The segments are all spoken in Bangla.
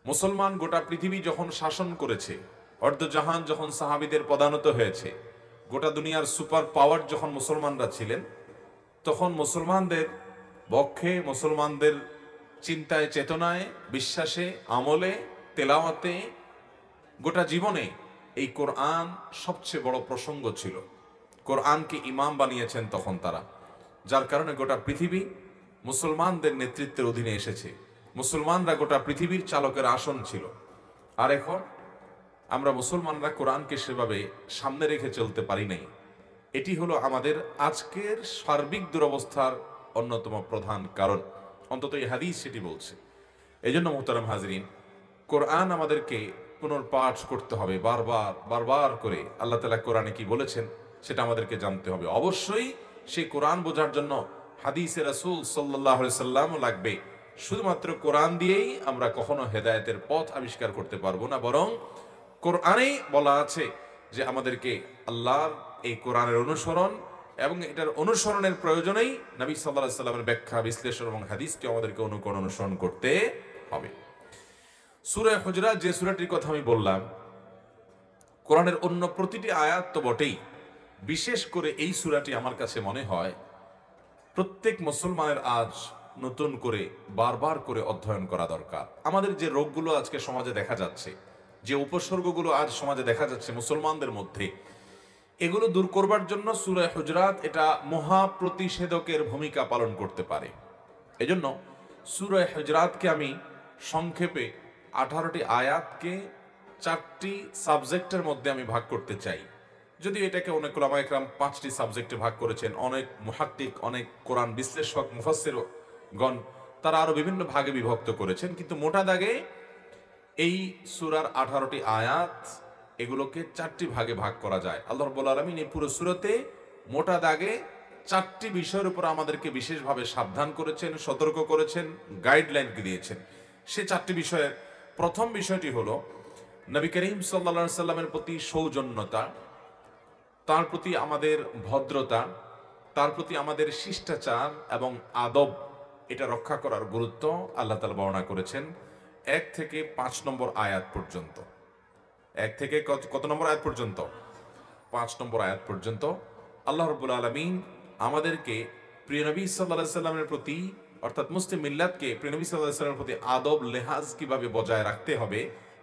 মুসলমান গোটা পৃথিবী যখন শাসন করেছে, অর্ধজাহান যখন সাহাবীদের পদানত হয়েছে, গোটা দুনিয়ার সুপার পাওয়ার যখন মুসলমানরা ছিলেন, তখন মুসলমানদের বক্ষে, মুসলমানদের চিন্তায়, চেতনায়, বিশ্বাসে, আমলে, তেলাওয়াতে, গোটা জীবনে এই কোরআন সবচেয়ে বড় প্রসঙ্গ ছিল। কোরআনকে ইমাম বানিয়েছেন তখন তারা, যার কারণে গোটা পৃথিবী মুসলমানদের নেতৃত্বের অধীনে এসেছে। মুসলমানরা গোটা পৃথিবীর চালকের আসন ছিল। আর এখন আমরা মুসলমানরা কোরআনকে সেভাবে সামনে রেখে চলতে পারি নাই। এটি হলো আমাদের আজকের সার্বিক দুরবস্থার অন্যতম প্রধান কারণ, অন্তত এই হাদিস সেটি বলছে। এই জন্য মোহতারাম হাজরিন, কোরআন আমাদেরকে পুনর্পাঠ করতে হবে, বারবার বারবার করে। আল্লাহ তাআলা কোরআনে কি বলেছেন সেটা আমাদেরকে জানতে হবে। অবশ্যই সেই কোরআন বোঝার জন্য হাদিসে রাসূল সাল্লাল্লাহু আলাইহি সাল্লাম লাগবে। শুধুমাত্র কোরআন দিয়েই আমরা কখনো হেদায়েতের পথ আবিষ্কার করতে পারবো না, বরং কোরআনেই বলা আছে যে আমাদেরকে আল্লাহর এই কোরআনের অনুসরণ এবং এটার অনুসরণের প্রয়োজনেই নবী সাল্লাল্লাহু আলাইহি সাল্লামের ব্যাখ্যা, বিশ্লেষণ এবং হাদিসকে আমাদেরকে অনুসরণ করতে হবে। সূরা হুজরাত, যে সূরাটির কথা আমি বললাম, কোরআনের অন্য প্রতিটি আয়াত তো বটেই, বিশেষ করে এই সূরাটি আমার কাছে মনে হয় প্রত্যেক মুসলমানের আজ নতুন করে বারবার করে অধ্যয়ন করা দরকার। আমাদের যে রোগগুলো আজকে সমাজে দেখা যাচ্ছে, যে উপসর্গগুলো আজ সমাজে দেখা যাচ্ছে মুসলমানদের মধ্যে, এগুলো দূর করবার জন্য সূরা হুজরাত এটা মহা প্রতিষেধকের ভূমিকা পালন করতে পারে। এজন্য সূরা হুজরাতকে আমি সংক্ষেপে 18টি আয়াতকে 4টি সাবজেক্টের মধ্যে আমি ভাগ করতে চাই। যদিও এটাকে অনেক উলামা ইকরাম 5টি সাবজেক্টে ভাগ করেছেন, অনেক মুহাক্কিক, অনেক কোরআন বিশ্লেষক, মুফাসসিরগণ তারা আরো বিভিন্ন ভাগে বিভক্ত করেছেন, কিন্তু মোটা দাগে এই সূরার 18টি আয়াত এগুলোকে 4টি ভাগে ভাগ করা যায়। আল্লাহ রাব্বুল আলামিন এই পুরো সূরাতে মোটা দাগে 4টি বিষয়ের উপর আমাদেরকে বিশেষভাবে সাবধান করেছেন, সতর্ক করেছেন, গাইডলাইন দিয়েছেন। সে 4টি বিষয়ের প্রথম বিষয়টি হলো নবী করিম সাল্লাল্লাহু আলাইহি সাল্লামের প্রতি সৌজন্যতা, তার প্রতি আমাদের ভদ্রতা, তার প্রতি আমাদের শিষ্টাচার এবং আদব, এটা রক্ষা করার গুরুত্ব আল্লাহ তাআলা বর্ণনা করেছেন 1 থেকে 5 নম্বর আয়াত পর্যন্ত। 1 থেকে কত নম্বর আয়াত পর্যন্ত? 5 নম্বর আয়াত পর্যন্ত আল্লাহ রাব্বুল আলামিন আমাদেরকে প্রিয় নবী সাল্লাল্লাহু আলাইহি সাল্লামের প্রতি, অর্থাৎ মুসলিম মিল্লাতকে প্রিয় নবী সাল্লাল্লাহু আলাইহি সাল্লামের প্রতি আদব লেহাজ কিভাবে বজায় রাখতে হবে,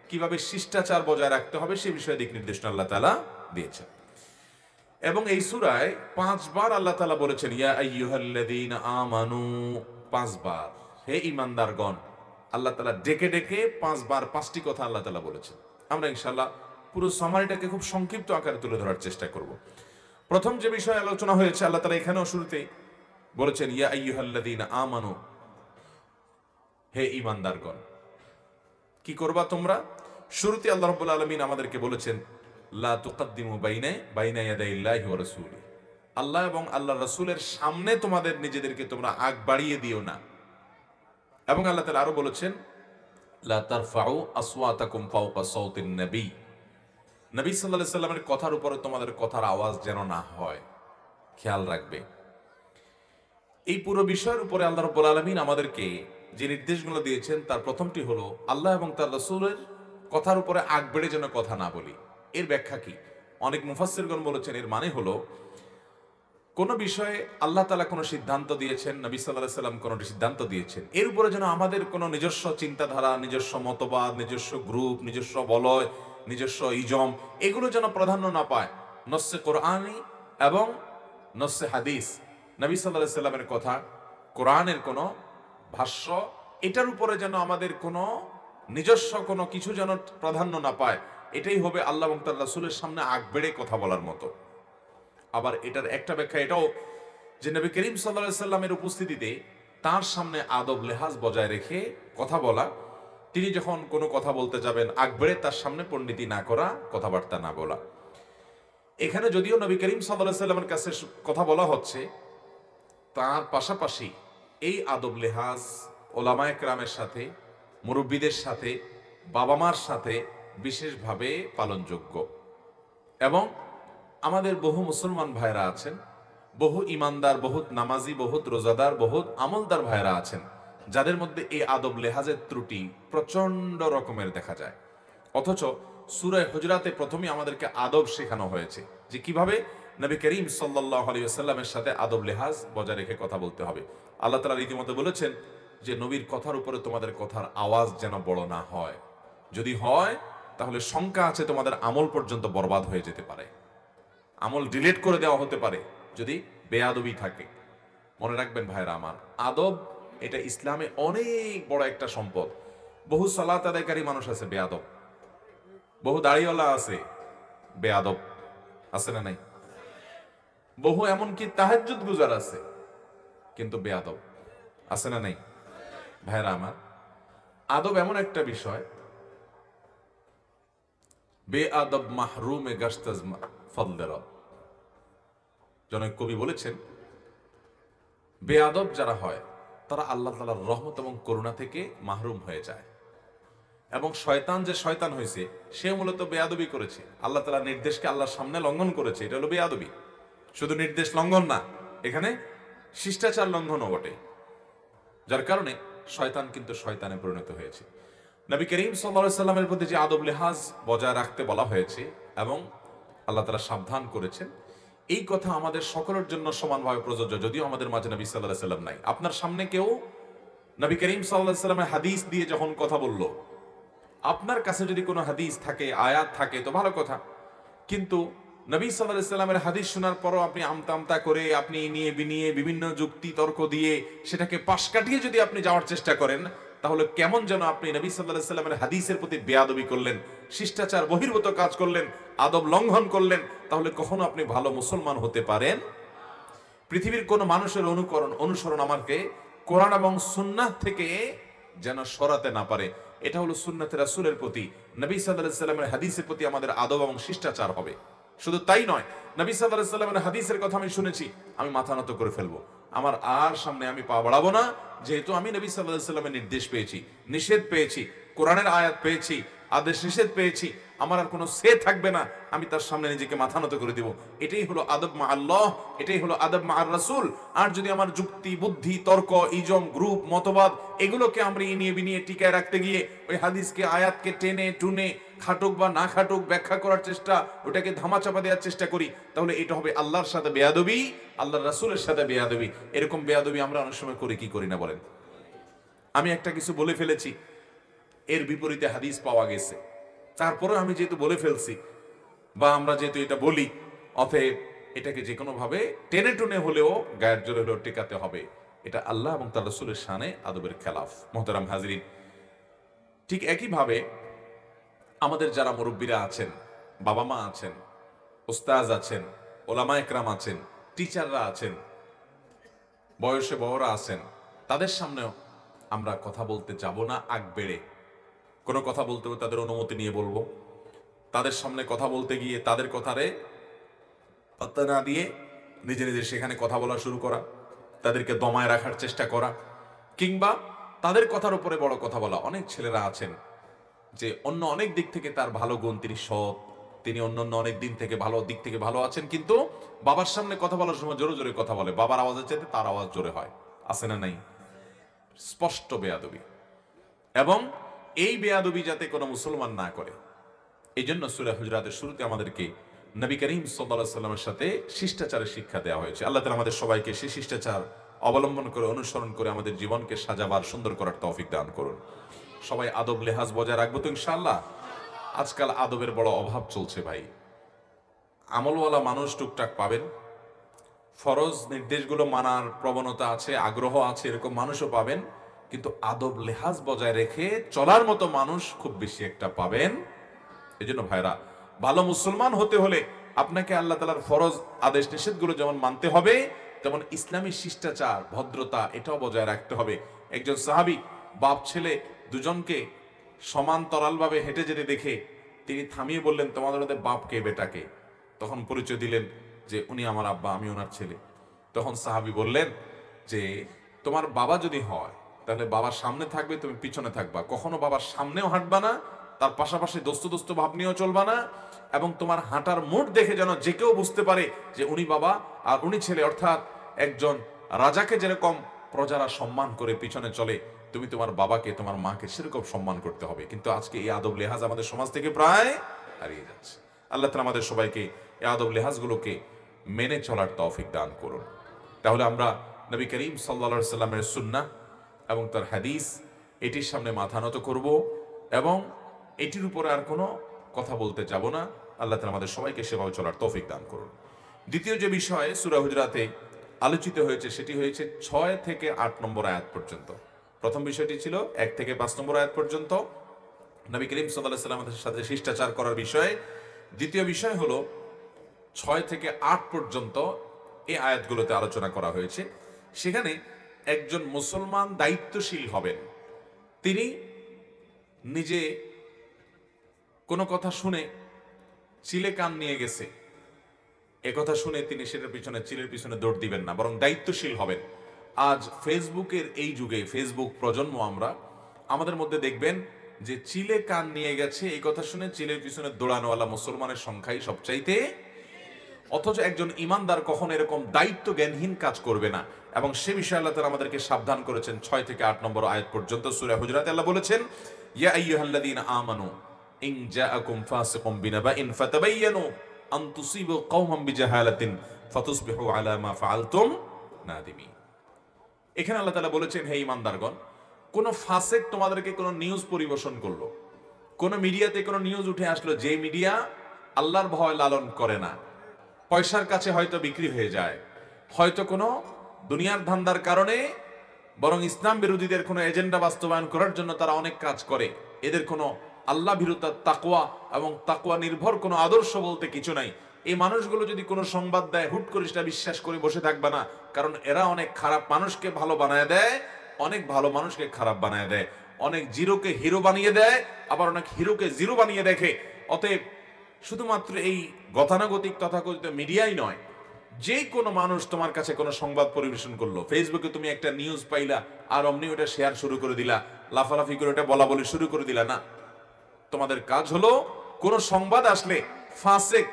কিভাবে শিষ্টাচার বজায় রাখতে হবে, সেই বিষয়ে দিক নির্দেশনা আল্লাহ তাআলা দিয়েছেন। এবং এই সূরায় 5 বার আল্লাহ তাআলা বলেছেন ইয়া আইয়ুহাল্লাযীনা আমানু, 5 বার, হে ঈমানদারগণ। আল্লাহ তাআলা ডেকে ডেকে 5 বার 5টি কথা আল্লাহ তাআলা বলেছেন। আমরা ইনশাআল্লাহ পুরো সামারিটাকে খুব সংক্ষিপ্ত আকারে তুলে ধরার চেষ্টা করব। প্রথম যে বিষয় আলোচনা হয়েছে, আল্লাহ তাআলা এখানেও শুরুতে বলেছেন ইয়া আইয়ুহাল্লাযীনা আমানু, হে ঈমানদারগণ। কি করবা তোমরা? শুরুতে আল্লাহ রাব্বুল আলামিন আমাদেরকে বলেছেন লা তুকদ্দিমু বাইনা ইয়াদাইল্লাহি ওয়া রাসূলি, আল্লাহ এবং আল্লাহর রাসূলের সামনে তোমাদের নিজেদেরকে তোমরা আগ বাড়িয়ে দিও না। এবং আল্লাহ তাআলা আরো বলেছেন লা তারফাউ আসওয়াতাকুম ফাওকা সাওতিন নবী, নবী সাল্লাল্লাহু আলাইহি সাল্লামের কথার উপরে তোমাদের কথার আওয়াজ যেন না হয়, খেয়াল রাখবে। এই পুরো বিষয়ের উপরে আল্লাহ রাব্বুল আলামিন আমাদেরকে যে নির্দেশগুলো দিয়েছেন তার প্রথমটি হলো আল্লাহ এবং তার রাসূলের কথার উপরে আগ বেড়ে যেন কথা না বলি। এর ব্যাখ্যা কি? অনেক মুফাসসিরগণ বলেছেন এর মানে হলো কোন বিষয়ে আল্লাহ তাআলা কোনো সিদ্ধান্ত দিয়েছেন, নবী সাল্লাল্লাহু আলাইহি সাল্লাম কোনো সিদ্ধান্ত দিয়েছেন, এর উপরে যেন আমাদের কোনো নিজস্ব চিন্তাধারা, নিজস্ব মতবাদ, নিজস্ব গ্রুপ, নিজস্ব বলয়, নিজস্ব ইজম, এগুলো যেন প্রাধান্য না পায়। নস্সে কোরআনী এবং নস্সে হাদিস, নবী সাল্লাল্লাহু আলাইহি সাল্লামের কথা, কোরআনের কোনো ভাষ্য, এটার উপরে যেন আমাদের কোনো নিজস্ব কোনো কিছু যেন প্রাধান্য না পায়। এটাই হবে আল্লাহ এবং তার রাসূলের সামনে আগ বেড়ে কথা বলার মতো। আবার এটার একটা ব্যাখ্যা এটাও যে নবী করিম সাল্লাল্লাহু আলাইহি সাল্লামের উপস্থিতিতে তার সামনে আদব লেহাজ বজায় রেখে কথা বলা, তিনি যখন কোনো কথা বলতে যাবেন আগ বেড়ে তার সামনে পণ্ডিতি না করা, কথাবার্তা না বলা। এখানে যদিও নবী করিম সাল্লাল্লাহু আলাইহি সাল্লামের কাছে কথা বলা হচ্ছে, তার পাশাপাশি এই আদব লেহাজ ওলামায়ে কেরামের সাথে, মুরব্বীদের সাথে, বাবা মার সাথে বিশেষভাবে পালনযোগ্য। এবং আমাদের বহু মুসলমান ভাইরা আছেন, বহু ইমানদার, বহুত নামাজি, বহুত রোজাদার, বহুত আমলদার ভাইরা আছেন, যাদের মধ্যে এই আদব লেহাজের ত্রুটি প্রচন্ড রকমের দেখা যায়। অথচ সূরা হুজরাতে প্রথমেই আমাদেরকে আদব শেখানো হয়েছে যে কিভাবে নবী করিম সাল্লাল্লাহু আলাইহি ওয়াসাল্লামের সাথে আদব লেহাজ বজায় রেখে কথা বলতে হবে। আল্লাহ তাআলা রীতিমতো বলেছেন যে নবীর কথার উপরে তোমাদের কথার আওয়াজ যেন বড় না হয়, যদি হয় তাহলে শঙ্কা আছে তোমাদের আমল পর্যন্ত বরবাদ হয়ে যেতে পারে, আমল ডিলিট করে দেওয়া হতে পারে যদি বেয়াদবি থাকে। মনে রাখবেন ভাইরা আমার, আদব এটা ইসলামে অনেক বড় একটা সম্পদ। বহু সালাত আদায়কারী মানুষ আছে বেয়াদব, বহু দাড়িওয়ালা আছে বেয়াদব, আছে না নাই? বহু এমনকি তাহাজ্জুদ গুজার আছে কিন্তু বেয়াদব, আছে না নাই? ভাইরা আমার, আদব এমন একটা বিষয়, বেআদব মাহরুমে গাশতাজ ফদলে রব। জনক কবি বলেছেন বেআদব যারা হয় তারা আল্লাহ তাআলার রহমত এবং করুণা থেকে মাহরুম হয়ে যায়। এবং শয়তান যে শয়তান হয়েছে সে মূলত বেয়াদবি করেছে, আল্লাহ তাআলার নির্দেশকে আল্লাহর সামনে লঙ্ঘন করেছে, এটা হলো বেয়াদবি। শুধু নির্দেশ লঙ্ঘন না, এখানে শিষ্টাচার লঙ্ঘনও বটে, যার কারণে শয়তান কিন্তু শয়তানে পরিণত হয়েছে। নবী করিম সাল্লাল্লাহু আলাইহি সাল্লামের প্রতি যে আদব লেহাজ বজায় রাখতে বলা হয়েছে এবং আল্লাহ তাআলা সাবধান করেছেন, এই কথা আমাদের সকলের জন্য সমানভাবে প্রযোজ্য। যদিও আমাদের মাঝে নবী সাল্লাল্লাহু আলাইহি সাল্লাম নাই। আপনার সামনে কেউ নবী করিম সাল্লাল্লাহু আলাইহি সাল্লামের হাদিস দিয়ে যখন কথা বলল, আপনার কাছে যদি কোনো হাদিস থাকে, আয়াত থাকে তো ভালো কথা, কিন্তু নবী সাল্লাল্লাহু আলাইহি সাল্লামের হাদিস শোনার পরও আপনি আমতা আমতা করে, আপনি নিয়ে বিনিয়ে বিভিন্ন যুক্তি তর্ক দিয়ে সেটাকে পাশ কাটিয়ে যদি আপনি যাওয়ার চেষ্টা করেন, তাহলে কেমন যেন আপনি নবী সাল্লাল্লাহু আলাইহি সাল্লামের হাদিসের প্রতি বেয়াদবি করলেন, শিষ্টাচার বহির্ভূত কাজ করলেন, আদব লঙ্ঘন করলেন। তাহলে কখনো আপনি ভালো মুসলমান হতে পারেন? পৃথিবীর কোন মানুষের অনুসরণ আমাকে কোরআন এবং সুন্নাহ থেকে যেন সরাতে না পারে। এটা হলো সুন্নাতে রাসূলের প্রতি, নবী সাল্লাল্লাহু আলাইহি সাল্লামের হাদিসের প্রতি আমাদের আদব এবং শিষ্টাচার হবে। শুধু তাই নয়, নবী সাল্লাল্লাহু আলাইহি সাল্লামের হাদিসের কথা আমি শুনেছি, আমি মাথা নত করে ফেলবো, আমার আর সামনে আমি পা বাড়াবো না, যেহেতু আমি নবী সাল্লাল্লাহু আলাইহি সাল্লামের নির্দেশ পেয়েছি, নিষেধ পেয়েছি, কোরআনের আয়াত পেয়েছি, আদেশ নিষেধ পেয়েছি, আমার আর কোনো সে থাকবে না, আমি তার সামনে নিজেকে মাথা নত করে দিব। এটাই হলো আদব মা আল্লাহ, এটাই হলো আদব মা আর রাসূল। আর যদি আমার যুক্তি বুদ্ধি তর্ক ইজম গ্রুপ মতবাদ এগুলোকে আমরা নিয়ে বিনিয়ে টিকায় রাখতে গিয়ে ওই হাদিসকে আয়াতকে টেনে টুনে খাটুক বা না খাটুক ব্যাখ্যা করার চেষ্টা, ওটাকে ধামাচাপা দেওয়ার চেষ্টা করি, তাহলে এটা হবে আল্লাহর সাথে বেয়াদবি, আল্লাহর রাসূলের সাথে বেয়াদবি। এরকম বেয়াদবি আমরা অনেক সময় করি কি করি না বলেন? আমি একটা কিছু বলে ফেলেছি, এর বিপরীতে হাদিস পাওয়া গেছে, তারপরে আমি যেহেতু বলে ফেলছি বা আমরা যেহেতু এটা বলি, অতএব এটাকে যে কোনো ভাবে টেনে টুনে হলেও গায়ের জোরে হলেও টেকাতে হবে। এটা আল্লাহ এবং তার রাসূলের শানে আদবের খেলাফ। মোহতারাম হাজিরিন, ঠিক একইভাবে আমাদের যারা মুরব্বীরা আছেন, বাবা মা আছেন, ওস্তাজ আছেন, ওলামা একরাম আছেন, টিচাররা আছেন, বয়সে বড়রা আছেন, তাদের সামনেও আমরা কথা বলতে যাব না আগ বেড়ে। কোনো কথা বলতে হবে তাদের অনুমতি নিয়ে বলবো। তাদের সামনে কথা বলতে গিয়ে তাদের কথারে পাত্তা না দিয়ে নিজে নিজে সেখানে কথা বলা শুরু করা, তাদেরকে দমায় রাখার চেষ্টা করা, কিংবা তাদের কথার উপরে বড় কথা বলা। অনেক ছেলেরা আছেন যে অন্য অনেক দিক থেকে তার ভালো গুণ, তিনি সৎ, তিনি অন্যান্য অনেক দিক থেকে ভালো আছেন, কিন্তু বাবার সামনে কথা বলার সময় জোরে জোরে কথা বলে, বাবার আওয়াজের চাইতে তার আওয়াজ জোরে হয়, আছে না নাই? স্পষ্ট বেয়াদবি। এবং এই বেয়াদবি যাতে কোনো মুসলমান না করে, এই জন্য সূরা হুজরাতের শুরুতে আমাদেরকে নবী করিম সাল্লাল্লাহু আলাইহি ওয়াসাল্লামের সাথে শিষ্টাচারের শিক্ষা দেওয়া হয়েছে। আল্লাহ তাআলা আমাদের সবাইকে সেই শিষ্টাচার অবলম্বন করে অনুসরণ করে আমাদের জীবনকে সাজাবার সুন্দর করার তৌফিক দান করুন। সবাই আদব লেহাজ বজায় রাখবো তো ইনশাআল্লাহ। আজকাল আদবের বড় অভাব চলছে ভাই। আমলওয়ালা মানুষ টুকটাক পাবেন, ফরজ নির্দেশগুলো মানার প্রবণতা আছে, আগ্রহ আছে, এরকম মানুষও পাবেন, কিন্তু আদব লেহাজ বজায় রেখে চলার মতো মানুষ খুব বেশি একটা পাবেন। এই জন্য ভাইরা, ভালো মুসলমান হতে হলে আপনাকে আল্লাহ তাআলার ফরজ আদেশ নিষেধগুলো যেমন মানতে হবে, তেমন ইসলামী শিষ্টাচার ভদ্রতা এটাও বজায় রাখতে হবে। একজন সাহাবী বাপ ছেলে দুজনকে সমান্তরালভাবে হেঁটে যেতে দেখে তিনি থামিয়ে বললেন, তোমাদের মধ্যে বাপকে বেটাকে? তখন পরিচয় দিলেন যে উনি আমার আব্বা, আমি ওনার ছেলে। তখন সাহাবী বললেন যে তোমার বাবা যদি হয় তাহলে বাবার সামনে থাকবে, তুমি পিছনে থাকবা, কখনো বাবার সামনেও হাঁটবা না, তার পাশাপাশি দোস্ত দোস্ত ভাব নিয়েও চলবা না, এবং তোমার হাঁটার মোড দেখে যেন যে কেউ বুঝতে পারে যে উনি বাবা আর উনি ছেলে। অর্থাৎ একজন রাজাকে যেরকম প্রজারা সম্মান করে পিছনে চলে, তুমি তোমার বাবাকে তোমার মাকে সেরকম সম্মান করতে হবে। কিন্তু আজকে এই আদব লেহাজ আমাদের সমাজ থেকে প্রায় হারিয়ে যাচ্ছে। আল্লাহ তাআলা আমাদের সবাইকে এই আদব লেহাজগুলোকে মেনে চলার তৌফিক দান করুন। তাহলে আমরা নবী করিম সাল্লাল্লাহু আলাইহি সাল্লামের সুন্নাহ এবং তার হাদিস এটির সামনে মাথা নত করব এবং এটির উপরে আর কোনো কথা বলতে যাব না। আল্লাহ তাআলা আমাদের সবাইকে সেভাবে চলার তৌফিক দান করুন। দ্বিতীয় যে বিষয় সূরা হুজরাতে আলোচিত হয়েছে সেটি হয়েছে 6 থেকে 8 নম্বর আয়াত পর্যন্ত। প্রথম বিষয়টি ছিল 1 থেকে 5 নম্বর আয়াত পর্যন্ত নবী করিম সাল্লাল্লাহু আলাইহি সাল্লামের সাথে শিষ্টাচার করার বিষয়। দ্বিতীয় বিষয় হলো 6 থেকে 8 পর্যন্ত এই আয়াতগুলোতে আলোচনা করা হয়েছে। সেখানে একজন মুসলমান দায়িত্বশীল হবেন। তিনি নিজে কোনো কথা শুনে চিলে কান নিয়ে গেছে, একথা শুনে তিনি সেটার পিছনে চিলের পিছনে দৌড় দিবেন না, বরং দায়িত্বশীল হবেন। আজ ফেসবুকের এই যুগে, ফেসবুক প্রজন্ম আমরা, আমাদের মধ্যে দেখবেন যে চিলে কান নিয়ে গেছে এই কথা শুনে চিলের পিছনে দৌড়ানোওয়ালা মুসলমানের সংখ্যাই সবচাইতে। অথচ একজন ইমানদার কখনো এরকম দায়িত্ব জ্ঞানহীন কাজ করবে না, এবং সে বিষয়ে আল্লাহ তাআলা আমাদেরকে সাবধান করেছেন। 6 থেকে 8 নম্বর আয়াত পর্যন্ত সূরা হুজরাতে আল্লাহ বলেছেন, ইয়া আইয়ুহাল্লাযীনা আমানু ইন জাআকুম ফাসিকুম বিনাবাইন ফাতাবায়ানু আন তুসিবু কওমান বিজাহালাতিন ফাতুসবিহু আলা মা ফাআলতুম নাদিমিন। এখানে আল্লাহ তাআলা বলেছেন, হে ঈমানদারগণ, কোন ফাসিক তোমাদেরকে কোন নিউজ পরিবেশন করলো, কোন মিডিয়াতে কোন নিউজ উঠে আসলো, যে মিডিয়া আল্লাহর ভয় লালন করে না, পয়সার কাছে হয়তো বিক্রি হয়ে যায়, হয়তো কোনো দুনিয়ার ধান্দার কারণে, বরং ইসলাম বিরোধীদের কোনো এজেন্ডা বাস্তবায়ন করার জন্য তারা অনেক কাজ করে, এদের কোনো আল্লাহ ভীরুতা, তাকওয়া এবং তাকওয়া নির্ভর কোনো আদর্শ বলতে কিছু নাই। এই মানুষগুলো যদি কোনো সংবাদ দেয়, হুট করে সেটা বিশ্বাস করে বসে থাকবে না, কারণ এরা অনেক খারাপ মানুষকে ভালো বানায় দেয়, অনেক ভালো মানুষকে খারাপ বানায় দেয়, অনেক জিরোকে হিরো বানিয়ে দেয়, আবার অনেক হিরোকে জিরো বানিয়ে দেখে। অতএব শুধুমাত্র এই গতানুগতিক তথাকথিত মিডিয়াই নয়, যে কোনো মানুষ তোমার কাছে কোনো সংবাদ পরিবেশন করলো, ফেসবুকে তুমি একটা নিউজ পাইলা আর অমনি ওটা শেয়ার শুরু করে দিলা, লাফালাফি করে ওটা বলা বলি শুরু করে দিলা না। তোমাদের কাজ হলো কোন সংবাদ আসলে ফাসিক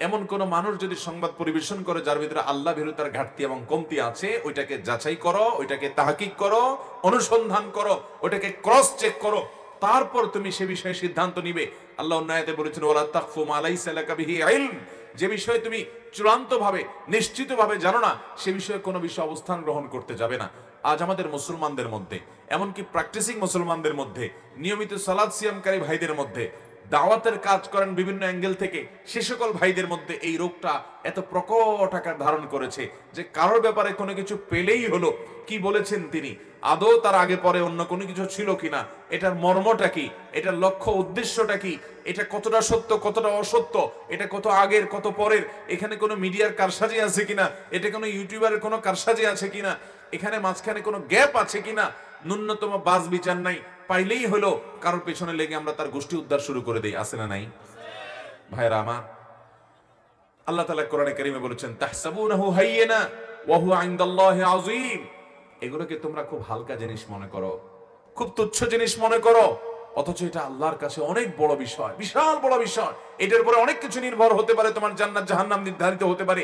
এমন কোন মানুষ যদি সংবাদ পরিবেশন করে যার ভিতরে আল্লাহ ভীরুতার ঘাটতি এবং কমতি আছে, ওইটাকে যাচাই করো, ওইটাকে তাহকিক করো, অনুসন্ধান করো, ওইটাকে ক্রস চেক করো, তারপর তুমি সে বিষয়ে সিদ্ধান্ত নিবে। আল্লাহ অন্য আয়াতে বলেছেন, ওয়ালা তাকফু মা লাইসা লাকা বিহি ইলম, যে বিষয়ে তুমি চূড়ান্তভাবে নিশ্চিতভাবে জানো না সে বিষয়ে কোনো বিষয়ে অবস্থান গ্রহণ করতে যাবে না। আজ আমাদের মুসলমানদের মধ্যে, এমনকি প্র্যাকটিসিং মুসলমানদের মধ্যে, নিয়মিত সালাত সিয়ামকারী ভাইদের মধ্যে, দাওয়াতের কাজ করেন বিভিন্ন অ্যাঙ্গেল থেকে, সে সকল ভাইদের মধ্যে এই রোগটা এত প্রকট আকার ধারণ করেছে যে কারোর ব্যাপারে কোনো কিছু পেলেই হলো, কি বলেছেন তিনি, আদৌ তার আগে পরে অন্য কোনো কিছু ছিল কিনা, এটার মর্মটা কি, এটার লক্ষ্য উদ্দেশ্যটা কি, এটা কতটা সত্য কতটা অসত্য, এটা কত আগের কত পরের, এখানে কোনো মিডিয়ার কারসাজি আছে কিনা, এটা কোনো ইউটিউবারের কোনো কারসাজি আছে কিনা, এখানে মাঝখানে কোনো গ্যাপ আছে কিনা, ন্যূনতম বাজ বিচার নাই, পাইলেই হলো কারোর পেছনে লেগে আমরা তার গোষ্ঠী উদ্ধার শুরু করে দেই। আছে না নাই ভাইরা আমার? আল্লাহ তাআলা কোরআনে কারীমে বলেছেন, তাহসাবুনাহু হাইয়িনা ওয়া হুয়া ইনদাল্লাহি আযীম, এগুলোকে তোমরা খুব হালকা জিনিস মনে করো, খুব তুচ্ছ জিনিস মনে করো, অথচ এটা আল্লাহর কাছে অনেক বড় বিষয়, বিশাল বড় বিষয়। এটার উপরে অনেক কিছু নির্ভর হতে পারে, তোমার জান্নাত জাহান্নাম নির্ধারিত হতে পারে।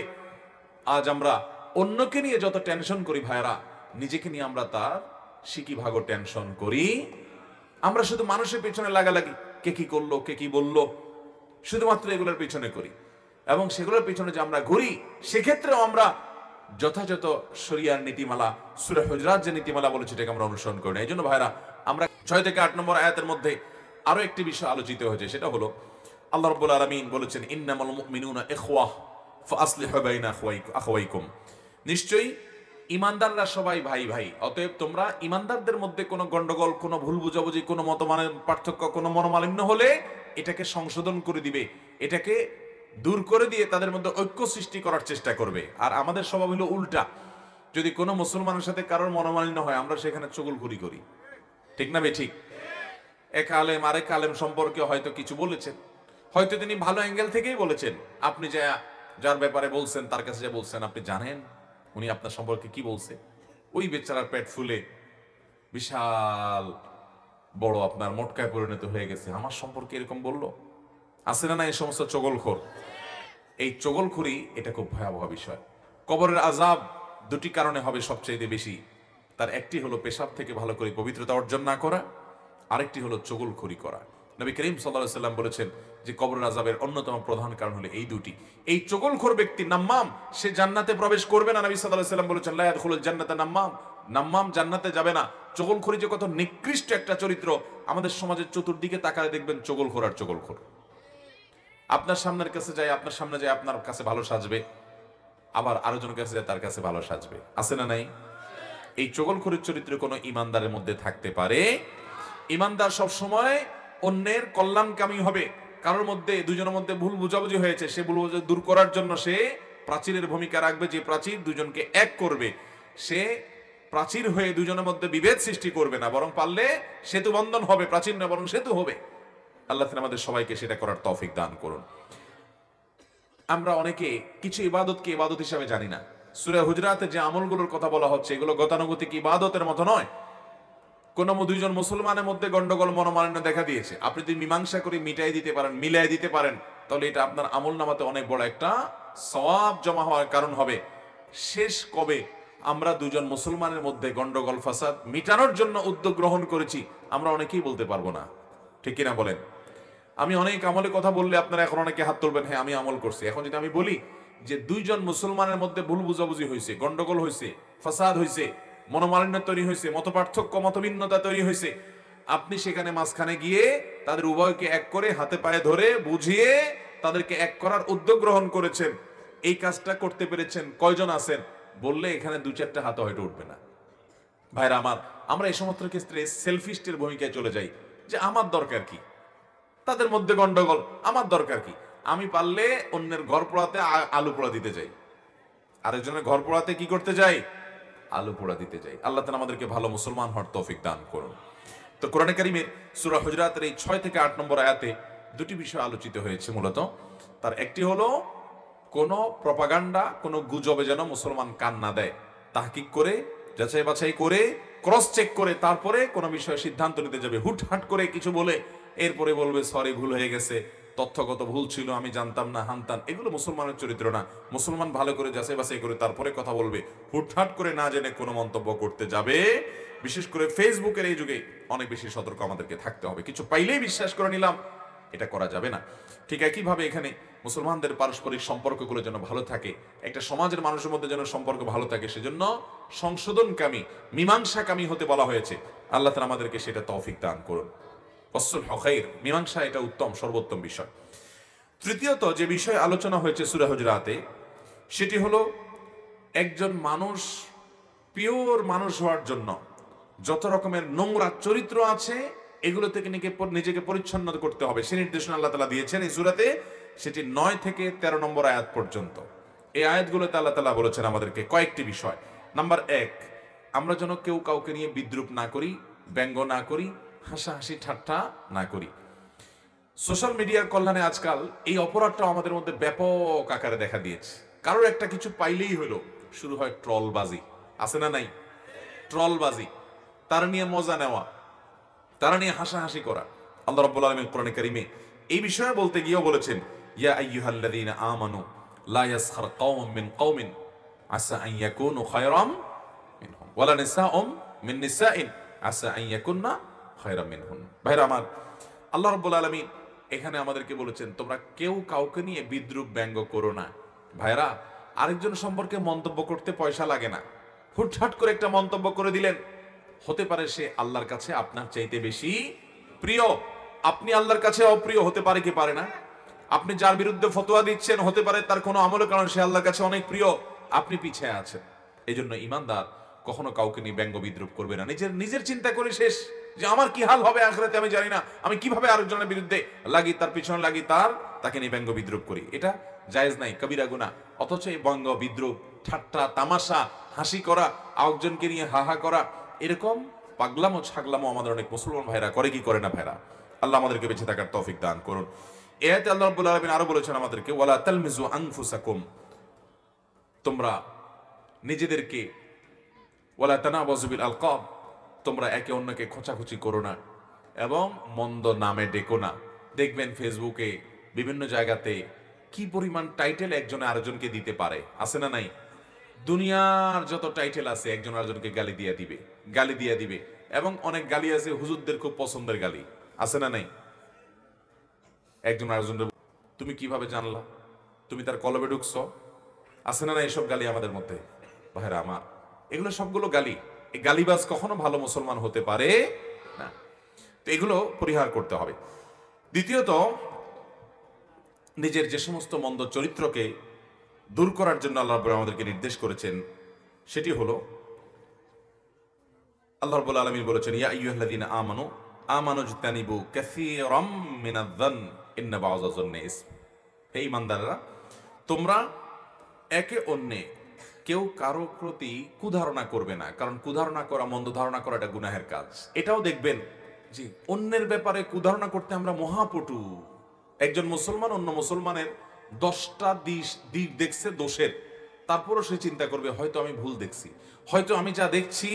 আজ আমরা অন্যকে নিয়ে যত টেনশন করি ভাইরা, নিজেকে নিয়ে আমরা তার সিকি ভাগো টেনশন করি। আমরা শুধু মানুষের পেছনে লাগালাগি, কে কি করলো, কে কি বললো, শুধুমাত্র এগুলোর পেছনে করি, এবং সেগুলোর পেছনে যে আমরা ঘুরি, সেক্ষেত্রেও আমরা যথাযথ শরিয়ার নীতিমালা, সূরা হুজরাত যে নীতিমালা বলেছে এটাকে আমরা অনুসরণ করি না। এই জন্য ভাইরা, আমরা 6 থেকে 8 নম্বর আয়াতের মধ্যে আরো একটি বিষয় আলোচিত হয়েছে, সেটা হলো আল্লাহ রাব্বুল আলামিন বলেছেন, ইন্নামাল মুমিনুনা ইখওয়াহ ফাসলিহু বাইনা আখওয়াইকুম, নিশ্চয়ই ইমানদাররা সবাই ভাই ভাই, অতএব তোমরা ইমানদারদের মধ্যে কোনো গন্ডগোল, কোনো ভুল বুঝাবুঝি, কোনো মতমানের পার্থক্য, কোনো মনোমালিন্য হলে এটাকে সংশোধন করে দিবে, এটাকে দূর করে দিয়ে তাদের মধ্যে ঐক্য সৃষ্টি করার চেষ্টা করবে। আর আমাদের স্বভাব হলো উল্টা, যদি কোনো মুসলমানের সাথে কারোর মনোমালিন্য হয় আমরা সেখানে চুগলখুরি করি, ঠিক না বে ঠিক? এক আলেম আরেক আলেম সম্পর্কে হয়তো কিছু বলেছেন, হয়তো তিনি ভালো অ্যাঙ্গেল থেকেই বলেছেন, আপনি যার ব্যাপারে বলছেন তার কাছে যা বলছেন আপনি জানেন উনি আপনার সম্পর্কে কি বলছে? ওই বেচারার পেট ফুলে বিশাল বড় আপনার মোটকায় পরিণত হয়ে গেছে, আমার সম্পর্কে এরকম বললো। আছে না না এই সমস্ত চগলখোর? এই চগলখুরি এটা খুব ভয়াবহ বিষয়। কবরের আযাব দুটি কারণে হবে সবচেয়ে বেশি। তার একটি হলো পেশাব থেকে ভালো করে পবিত্রতা অর্জন না করা, আরেকটি হলো চগলখড়ি করা। নবী করিম সাল্লাল্লাহু আলাইহি সাল্লাম বলেছেন যে কবর আযাবের অন্যতম প্রধান কারণ হলো এই দুটি। এই চগলখোর ব্যক্তি নাম্মাম, সে জান্নাতে প্রবেশ করবে না। নবী সাল্লাল্লাহু আলাইহি সাল্লাম বলেছেন লা ইয়াদখুলুল জান্নাতা নাম্মাম, নাম্মাম জান্নাতে যাবে না। চগলখড়ি যে কত নিকৃষ্ট একটা চরিত্র, আমাদের সমাজের চতুর্দিকে তাকালে দেখবেন চগলখোর আর চগলখোর। আপনার সামনের কাছে যায়, আপনার সামনে যায় আপনার কাছে ভালো সাজবে, আবার আরো জনের কাছে যায় তার কাছে ভালো সাজবে, আছে না নাই? এই চগলখড়ির চরিত্র কোনো ইমানদারের মধ্যে থাকতে পারে? ইমানদার সব সময় অন্যের কল্যাণকামী হবে। কারোর মধ্যে দুজনের মধ্যে ভুল বুঝাবুঝি হয়েছে, সে ভুল বুঝাবুঝি দূর করার জন্য সে প্রাচীরের ভূমিকা রাখবে, যে প্রাচীর দুজনকে এক করবে। সে প্রাচীর হয়ে দুজনের মধ্যে বিভেদ সৃষ্টি করবে না, বরং পারলে সেতু বন্ধন হবে, প্রাচীর না বরং সেতু হবে। আল্লাহ তাআলা আমাদের সবাইকে সেটা করার তৌফিক দান করুন। আমরা অনেকে কিছু ইবাদতকে ইবাদত হিসাবে জানি না। সূরা হুজরাতে যে আমলগুলোর কথা বলা হচ্ছে এগুলো গতানুগতিক ইবাদতের মতো নয়। কোন দুইজন মুসলমানের মধ্যে গন্ডগোল মনোমালিন্য দেখা দিয়েছে, আপনি যদি মীমাংসা করে মিটাই দিতে পারেন, মিলাই দিতে পারেন, তাহলে এটা আপনার আমল নামাতে অনেক বড় একটা সওয়াব জমা হওয়ার কারণ হবে। শেষ কবে আমরা দুজন মুসলমানের মধ্যে গন্ডগোল ফাসাদ মিটানোর জন্য উদ্যোগ গ্রহণ করেছি আমরা অনেকেই বলতে পারবো না, ঠিক কিনা বলেন? আমি অনেক আমলের কথা বললে আপনারা এখন অনেকে হাত তুলবেন, হ্যাঁ আমি আমল করছি। এখন যদি আমি বলি যে দুইজন মুসলমানের মধ্যে ভুল বুঝাবুঝি হয়েছে, গন্ডগোল হয়েছে, ফাসাদ হয়েছে, মনোমালিন্য তৈরি হয়েছে, মত পার্থক্য মতভিন্নতা তৈরি হয়েছে, আপনি সেখানে মাঝখানে গিয়ে তাদের উভয়কে এক করে হাতে পায়ে ধরে বুঝিয়ে তাদেরকে এক করার উদ্যোগ গ্রহণ করেছেন, এই কাজটা করতে পেরেছেন কয়জন আছেন বললে এখানে দু চারটা হাতে হয়তো উঠবে না। ভাইরা আমার, আমরা এই সমস্ত ক্ষেত্রে সেলফিস্টের ভূমিকায় চলে যাই যে আমার দরকার কি, তাদের মধ্যে গন্ডগোল, আমার দরকার কি, আমি পারলে অন্যের ঘর পোড়াতে আলু পোড়া দিতে যাই, আরেকজনের ঘর পোড়াতে কি করতে যাই, আলু পোড়া দিতে যাই। আল্লাহ তাআলা আমাদেরকে ভালো মুসলমান হওয়ার তৌফিক দান করুন। তো কোরআনে কারীমের সূরা হুজরাতের এই 6 থেকে 8 নম্বর আয়াতে দুটি বিষয় আলোচিত হয়েছে মূলত। তার একটি হলো কোন প্রপাগান্ডা, কোন গুজবে যেন মুসলমান কান না দেয়, তাহকিক করে যাচাই বাছাই করে ক্রস চেক করে তারপরে কোনো বিষয়ে সিদ্ধান্ত নিতে যাবে। হুটহাট করে কিছু বলে এরপরে বলবে সরি ভুল হয়ে গেছে, তথ্যগত ভুল ছিল, আমি জানতাম না, হানতাম, এগুলো মুসলমানের চরিত্র না। মুসলমান ভালো করে যাচাই বাছাই করে তারপরে কথা বলবে। হুটহাট করে না জেনে কোনো মন্তব্য করতে যাবে, বিশেষ করে ফেসবুকের এই যুগে অনেক বেশি সতর্ক আমাদেরকে থাকতে হবে। কিছু পাইলেই বিশ্বাস করে নিলাম, এটা করা যাবে না। ঠিক একইভাবে এখানে মুসলমানদের পারস্পরিক সম্পর্কগুলো যেন ভালো থাকে, একটা সমাজের মানুষের মধ্যে যেন সম্পর্ক ভালো থাকে, সেজন্য সংশোধনকামী, মীমাংসাকামী হতে বলা হয়েছে। আল্লাহ তাআলা আমাদেরকে সেটা তৌফিক দান করুন। মীমাংসা এটা উত্তম, সর্বোত্তম বিষয়। তৃতীয়ত যে বিষয় আলোচনা হয়েছে সূরা হুজরাতে, সেটি হলো একজন মানুষ পিওর মানুষ হওয়ার জন্য যত রকমের নোংরা চরিত্র আছে এগুলো থেকে নিজেকে পরিচ্ছন্ন করতে হবে, সে নির্দেশনা আল্লাহ তাআলা দিয়েছেন এই সূরাতে। সেটি 9 থেকে 13 নম্বর আয়াত পর্যন্ত। এই আয়াতগুলোতে আল্লাহ তাআলা বলেছেন আমাদেরকে কয়েকটি বিষয়। নাম্বার 1, আমরা যেন কেউ কাউকে নিয়ে বিদ্রুপ না করি, ব্যঙ্গ না করি, হাসাহাসি ঠাট্টা না করি। সোশ্যাল মিডিয়ার কল্যাণে আজকাল এই অপরাধটা আমাদের মধ্যে ব্যাপক আকারে দেখা দিয়েছে। কারোর একটা কিছু পাইলেই হলো শুরু হয় ট্রলবাজি, আছে না নাই? ট্রলবাজি, তারা নিয়ে মজা নেওয়া, তারা নিয়ে হাসাহাসি করা। আল্লাহ রাব্বুল আলামিন কোরআনে কারীমে এই বিষয়ে বলতে গিয়েও বলেছেন, ইয়া আইয়ুহাল্লাযীনা আমানু লা ইয়াসখার কওমুম মিন কওমিন আসা আন ইয়াকুনু খায়রাম মিনহুম ওয়ালা নিসাউম মিন নিসাইন আসা আন ইয়াকুননা খায়রাম মিনহুন। ভাইরা আমার, আল্লাহ রাব্বুল আলামিন এখানে আমাদেরকে বলেছেন তোমরা কেউ কাউকে নিয়ে বিদ্রুপ ব্যঙ্গ করো না। ভাইরা, আরেকজন সম্পর্কে মন্তব্য করতে পয়সা লাগে না। হুটহাট করে একটা মন্তব্য করে দিলেন, হতে পারে সে আল্লাহর কাছে আপনার চাইতে বেশি প্রিয়, আপনি আল্লাহর কাছে অপ্রিয় হতে পারে কি পারে না? আপনি যার বিরুদ্ধে ফতোয়া দিচ্ছেন হতে পারে তার কোনো আমলের কারণে সে আল্লাহর কাছে অনেক প্রিয়, আপনি পিছিয়ে আছেন। এই জন্য ইমানদার কখনো কাউকে নিয়ে ব্যঙ্গ বিদ্রুপ করবে না। নিজের চিন্তা করে শেষ যে আমার কি হাল হবে আখিরাতে আমি জানি না, আমি কিভাবে আরেকজনের বিরুদ্ধে লাগি, তার পিছনে লাগি, তাকে নিয়ে ব্যঙ্গ বিদ্রুপ করি, এটা জায়েজ নাই, কবিরা গুনাহ। অথচ এই ব্যঙ্গ বিদ্রুপ, ঠাট্টা তামাশা, হাসি করা, আরেকজনকে নিয়ে হাহা করা, এরকম পাগলামো ছাগলামো আমাদের অনেক মুসলমান ভাইরা করে কি করে না? ভাইরা, আল্লাহ আমাদেরকে বেঁচে থাকার তৌফিক দান করুন। এতে আল্লাহ রাব্বুল আলামিন আরো বলেছেন আমাদেরকে, ওয়ালা তালমিজু আনফুসাকুম, তোমরা নিজেদেরকে, ওয়ালা তানাবাযু বিল আলকাব, তোমরা একে অন্যকে খোঁচাখুচি করো না এবং মন্দ নামে ডেকো না। দেখবেন ফেসবুকে বিভিন্ন জায়গাতে কি পরিমাণ টাইটেল একজনে আরেকজনকে দিতে পারে, আছে না নাই? দুনিয়ার যত টাইটেল আছে একজন আরেকজনকে গালি দিয়ে দিবে, গালি দিয়ে দিবে। এবং অনেক গালি আছে হুজুরদের খুব পছন্দের গালি, আছে না নাই? একজন আরেকজনের তুমি কিভাবে জানলা, তুমি তার কলবে ঢুকছো, আছে না না এইসব গালি আমাদের মধ্যে? ভাইরা আমার, এগুলো সবগুলো গালি। এই গালিবাজ কখনো ভালো মুসলমান হতে পারে না। তো এগুলো পরিহার করতে হবে। দ্বিতীয়ত, নিজের যে সমস্ত মন্দ চরিত্রকে দূর করার জন্য আল্লাহ রাব্বুল আমাদেরকে নির্দেশ করেছেন, সেটি হলো আল্লাহ রাব্বুল আলামিন বলেছেন, ইয়া আইয়ুহাল্লাযীনা আমানু আমানুজতানিবু কাসীরাম মিনায-যান ইন্না বা'যায-যান্নি ইসম। হে ঈমানদাররা, তোমরা একে অন্যে কেউ কারো প্রতি কুধারণা করবে না, কারণ কুধারণা করা, মন্দ ধারণা করা এটা গুনাহের কাজ। এটাও দেখবেন যে অন্যের ব্যাপারে কুধারণা করতে আমরা মহাপটু। একজন মুসলমান অন্য মুসলমানের 10টা দিক দেখছে দোষের, তারপরও সে চিন্তা করবে হয়তো আমি ভুল দেখছি, হয়তো আমি যা দেখছি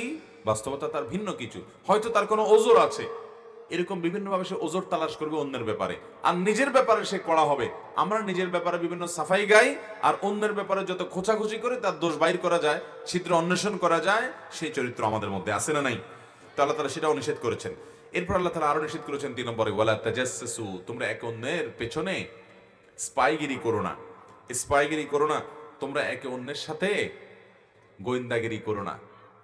বাস্তবতা তার ভিন্ন কিছু, হয়তো তার কোনো ওজর আছে। এরকম বিভিন্নভাবে সে ওজর তালাশ করবে অন্যের ব্যাপারে, আর নিজের ব্যাপারে সে কড়া হবে। আমরা নিজের ব্যাপারে বিভিন্ন সাফাই গাই, আর অন্যের ব্যাপারে যত খোঁচাখুচি করে তার দোষ বাইর করা যায়, ছিদ্র অন্বেষণ করা যায়, সেই চরিত্র আমাদের মধ্যে আছে না নাই? তো আল্লাহ তাআলা সেটাও নিষেধ করেছেন। এরপর আল্লাহ তাআলা আরো নিষেধ করেছেন 3 নম্বরে, ওয়ালা তাজাসসু, তোমরা একে অন্যের পেছনে স্পাইগিরি করো না। স্পাইগিরি করো না, তোমরা একে অন্যের সাথে গোয়েন্দাগিরি করো না।